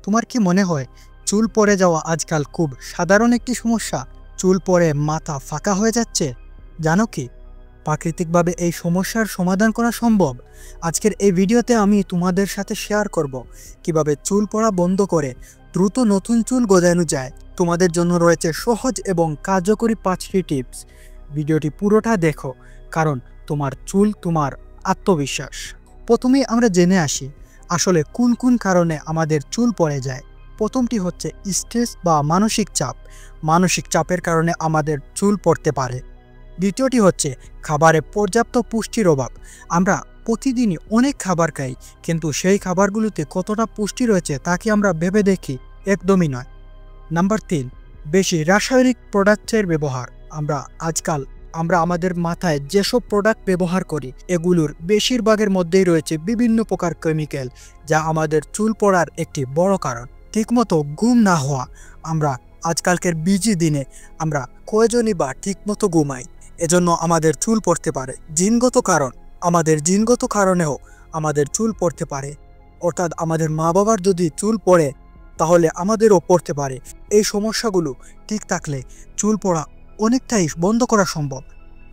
তোমার কি মনে হয় চুল পড়ে যাওয়া আজকাল খুব সাধারণ একটি সমস্যা? চুল পড়ে মাথা ফাঁকা হয়ে যাচ্ছে। জানো কি, প্রাকৃতিকভাবে এই সমস্যার সমাধান করা সম্ভব। আজকের এই ভিডিওতে আমি তোমাদের সাথে শেয়ার করব কিভাবে চুল পড়া বন্ধ করে দ্রুত নতুন চুল গজানো যায়। তোমাদের জন্য রয়েছে সহজ এবং কার্যকরী 5টি টিপস। ভিডিওটি পুরোটা দেখো, কারণ তোমার চুল তোমার আত্মবিশ্বাস। প্রথমেই আমরা জেনে আসি আসলে কোন কোন কারণে আমাদের চুল পড়ে যায়। প্রথমটি হচ্ছে স্ট্রেস বা মানসিক চাপ। মানসিক চাপের কারণে আমাদের চুল পড়তে পারে। দ্বিতীয়টি হচ্ছে খাবারে পর্যাপ্ত পুষ্টির অভাব। আমরা প্রতিদিনই অনেক খাবার খাই, কিন্তু সেই খাবারগুলোতে কতটা পুষ্টি রয়েছে তা কি আমরা ভেবে দেখি? একদমই নয়। নাম্বার 3, বেশি রাসায়নিক প্রোডাক্টের ব্যবহার। আমরা আমাদের মাথায় যেসব প্রোডাক্ট ব্যবহার করি এগুলোর বেশিরভাগের মধ্যেই রয়েছে বিভিন্ন প্রকার কেমিক্যাল, যা আমাদের চুল পড়ার একটি বড় কারণ। ঠিকমতো ঘুম না হওয়া। আমরা আজকালকের বিজি দিনে আমরা কয়জনই বা ঠিকমতো ঘুমাই, এজন্য আমাদের চুল পড়তে পারে। জিনগত কারণেও আমাদের চুল পড়তে পারে, অর্থাৎ আমাদের মা বাবার যদি চুল পড়ে তাহলে আমাদেরও পড়তে পারে। এই সমস্যাগুলো ঠিক থাকলে চুল পড়া অনেকটাই বন্ধ করা সম্ভব,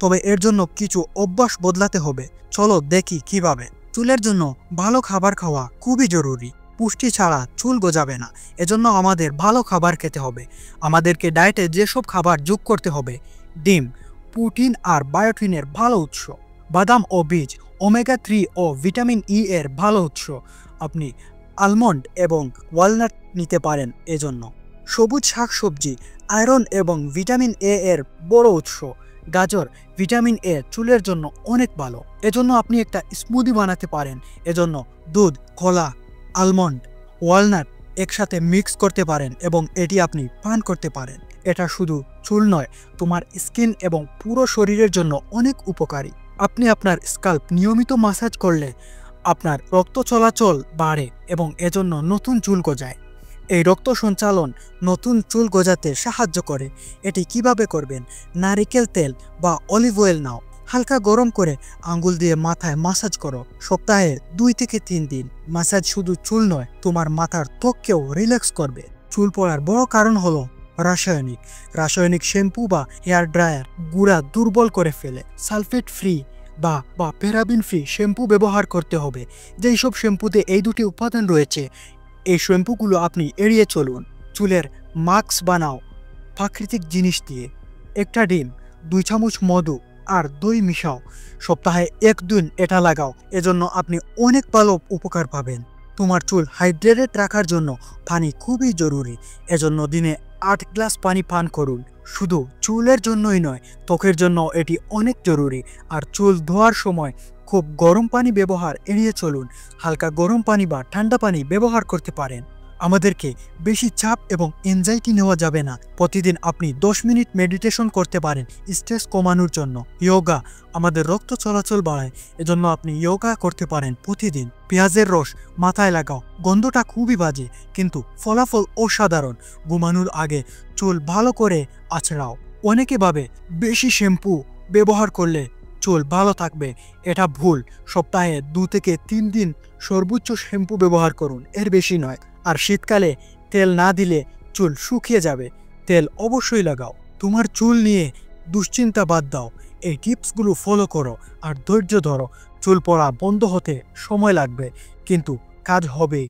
তবে এর জন্য কিছু অভ্যাস বদলাতে হবে। চলো দেখি কিভাবে। চুলের জন্য ভালো খাবার খাওয়া খুবই জরুরি। পুষ্টি ছাড়া চুল গজাবে না, এজন্য আমাদের ভালো খাবার খেতে হবে। আমাদেরকে ডায়েটে যেসব খাবার যোগ করতে হবে: ডিম, প্রোটিন আর বায়োটিনের ভালো উৎস; বাদাম ও বীজ, ওমেগা 3 ও ভিটামিন ই এর ভালো উৎস। আপনি আলমন্ড এবং ওয়ালনাট নিতে পারেন এজন্য। সবুজ শাকসবজি, আয়রন এবং ভিটামিন এ এর বড় উৎস। গাজর, ভিটামিন এ চুলের জন্য অনেক ভালো, এজন্য আপনি একটা স্মুদি বানাতে পারেন। এজন্য দুধ, কলা, আলমন্ড, ওয়ালনাট একসাথে মিক্স করতে পারেন এবং এটি আপনি পান করতে পারেন। এটা শুধু চুল নয়, তোমার স্কিন এবং পুরো শরীরের জন্য অনেক উপকারী। আপনি আপনার স্কাল্প নিয়মিত মাসাজ করলে আপনার রক্ত চলাচল বাড়ে এবং এজন্য নতুন চুল গজায়। এই রক্ত সঞ্চালন নতুন চুল গজাতে সাহায্য করে। এটি কিভাবে করবেন? নারিকেল তেল বা অলিভ অয়েল নাও, হালকা গরম করে আঙ্গুল দিয়ে মাথায় মাসাজ করো। সপ্তাহে 2 থেকে 3 দিন। মাসাজ শুধু চুল নয়, তোমার মাথার ত্বককেও রিল্যাক্স করবে। চুল পড়ার বড় কারণ হলো রাসায়নিক শ্যাম্পু বা হেয়ার ড্রায়ার গুঁড়া দুর্বল করে ফেলে। সালফেট ফ্রি বা প্যারাবিন ফ্রি শ্যাম্পু ব্যবহার করতে হবে। যেই সব শ্যাম্পুতে এই দুটি উপাদান রয়েছে, এই শ্যাম্পুগুলো আপনি এড়িয়ে চলুন। চুলের মাস্ক বানাও প্রাকৃতিক জিনিস দিয়ে। একটা ডিম, 2 চামচ মধু আর দই মিশাও। সপ্তাহে 1 দিন এটা লাগাও, এজন্য আপনি অনেক ভালো উপকার পাবেন। তোমার চুল হাইড্রেটেড রাখার জন্য পানি খুবই জরুরি, এজন্য দিনে 8 গ্লাস পানি পান করুন। শুধু চুলের জন্যই নয়, ত্বকের জন্য এটি অনেক জরুরি। আর চুল ধোয়ার সময় খুব গরম পানি ব্যবহার এড়িয়ে চলুন। হালকা গরম পানি বা ঠান্ডা পানি ব্যবহার করতে পারেন। আমাদেরকে বেশি চাপ এবং এনজাইটি নেওয়া যাবে না। প্রতিদিন আপনি 10 মিনিট মেডিটেশন করতে পারেন স্ট্রেস কমানোর জন্য। যোগা আমাদের রক্ত চলাচল বাড়ায়, এজন্য আপনি যোগা করতে পারেন প্রতিদিন। পেঁয়াজের রস মাথায় লাগাও। গন্ধটা খুবই বাজে, কিন্তু ফলাফল অসাধারণ। ঘুমানোর আগে চুল ভালো করে আঁচড়াও। অনেকে ভাবে বেশি শ্যাম্পু ব্যবহার করলে চুল ভালো থাকবে, এটা ভুল। সপ্তাহে 2 থেকে 3 দিন সর্বোচ্চ শ্যাম্পু ব্যবহার করুন, এর বেশি নয়। আর শীতকালে তেল না দিলে চুল শুকিয়ে যাবে। তেল অবশ্যই লাগাও। তোমার চুল নিয়ে দুশ্চিন্তা বাদ দাও। এই টিপসগুলো ফলো করো আর ধৈর্য ধরো। চুল পড়া বন্ধ হতে সময় লাগবে, কিন্তু কাজ হবে।